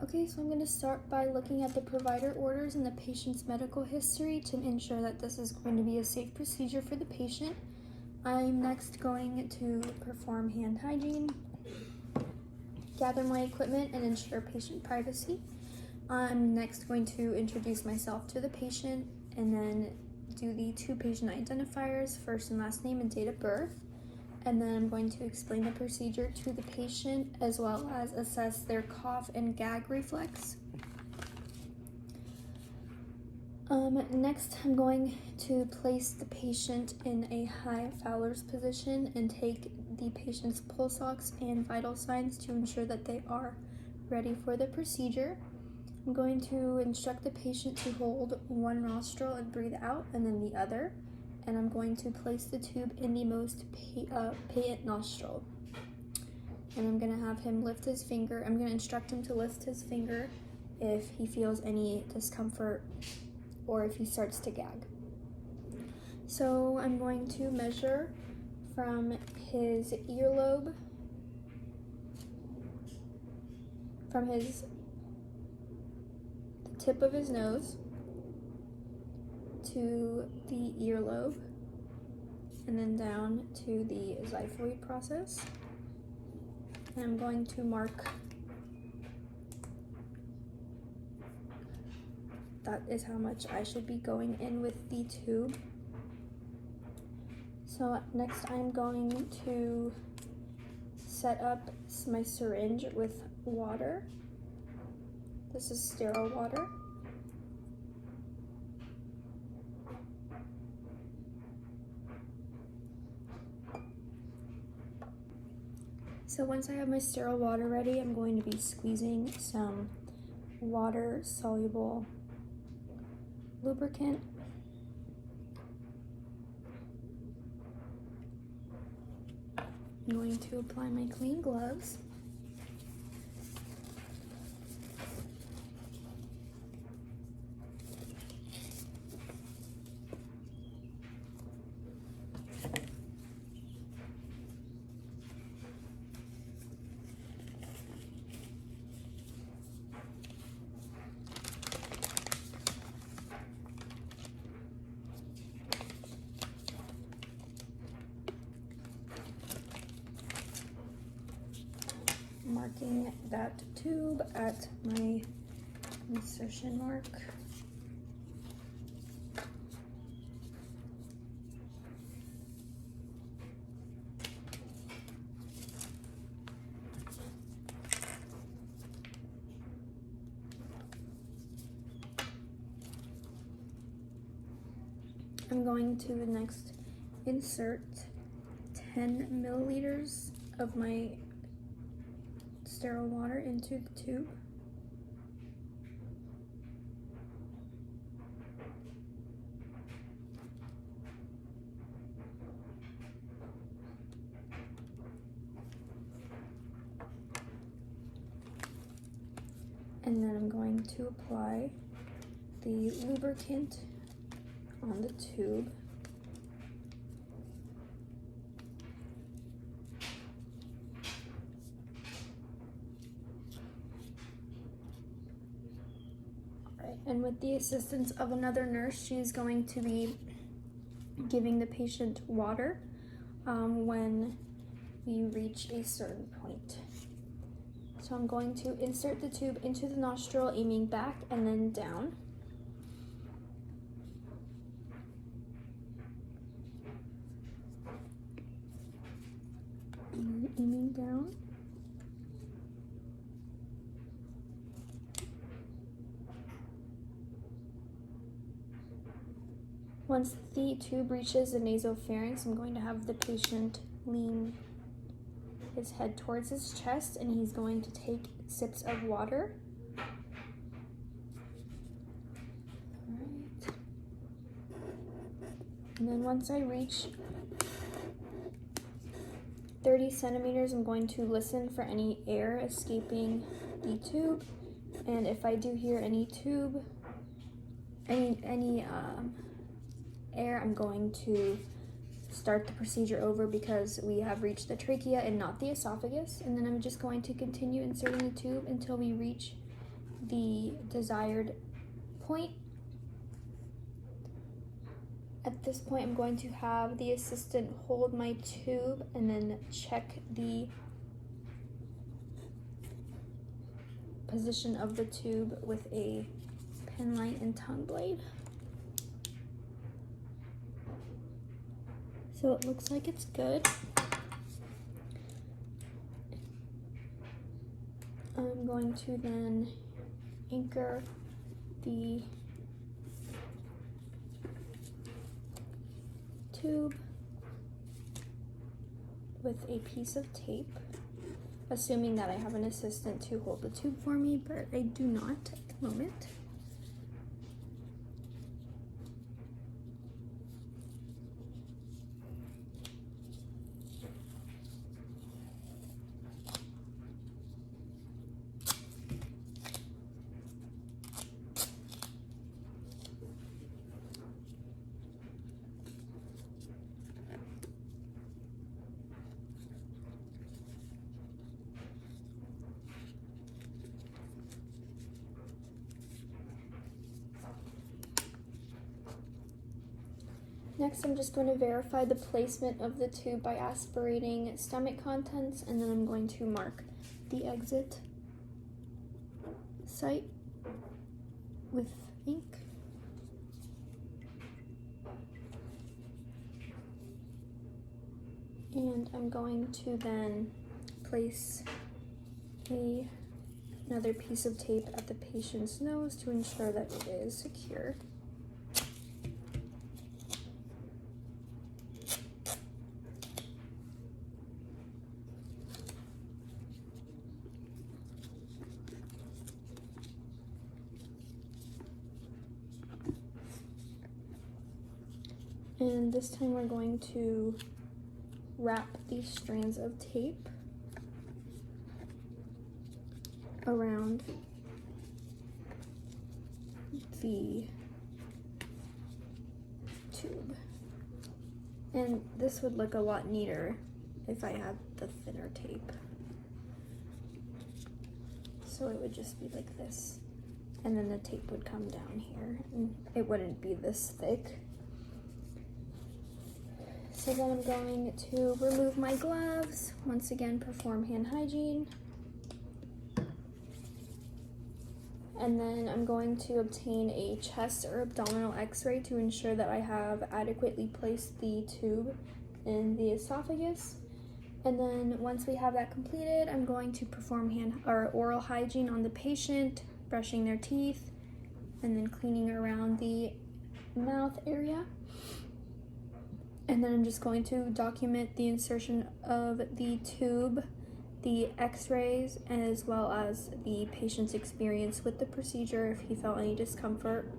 Okay, so I'm going to start by looking at the provider orders and the patient's medical history to ensure that this is going to be a safe procedure for the patient. I'm next going to perform hand hygiene, gather my equipment, and ensure patient privacy. I'm next going to introduce myself to the patient and then do the 2 patient identifiers, first and last name and date of birth. And then I'm going to explain the procedure to the patient as well as assess their cough and gag reflex. Next, I'm going to place the patient in a high Fowler's position and take the patient's pulse ox and vital signs to ensure that they are ready for the procedure. I'm going to instruct the patient to hold one nostril and breathe out and then the other. And I'm going to place the tube in the most patent nostril. And I'm going to have him lift his finger. I'm going to instruct him to lift his finger if he feels any discomfort or if he starts to gag. So I'm going to measure from his earlobe, from the tip of his nose to the earlobe, and then down to the xiphoid process. And I'm going to mark. That is how much I should be going in with the tube. So next I'm going to set up my syringe with water. This is sterile water. So once I have my sterile water ready, I'm going to be squeezing some water-soluble lubricant. I'm going to apply my clean gloves. Marking that tube at my insertion mark. I'm going to next insert 10 milliliters of my sterile water into the tube. And then I'm going to apply the lubricant on the tube. And with the assistance of another nurse, she is going to be giving the patient water when we reach a certain point. So I'm going to insert the tube into the nostril, aiming back and then down. And aiming down. Once the tube reaches the nasopharynx, I'm going to have the patient lean his head towards his chest and he's going to take sips of water. Alright. And then once I reach 30 centimeters, I'm going to listen for any air escaping the tube. And if I do hear any air, I'm going to start the procedure over because we have reached the trachea and not the esophagus. And then I'm just going to continue inserting the tube until we reach the desired point. At this point, I'm going to have the assistant hold my tube and then check the position of the tube with a pen light and tongue blade. So it looks like it's good. I'm going to then anchor the tube with a piece of tape, assuming that I have an assistant to hold the tube for me, but I do not at the moment. Next, I'm just going to verify the placement of the tube by aspirating stomach contents, and then I'm going to mark the exit site with ink. And I'm going to then place another piece of tape at the patient's nose to ensure that it is secure. And this time we're going to wrap these strands of tape around the tube. And this would look a lot neater if I had the thinner tape. So it would just be like this. And then the tape would come down here and it wouldn't be this thick. So then I'm going to remove my gloves, once again perform hand hygiene. And then I'm going to obtain a chest or abdominal x-ray to ensure that I have adequately placed the tube in the esophagus. And then once we have that completed, I'm going to perform oral hygiene on the patient, brushing their teeth, and then cleaning around the mouth area. And then I'm just going to document the insertion of the tube, the x-rays, as well as the patient's experience with the procedure if he felt any discomfort.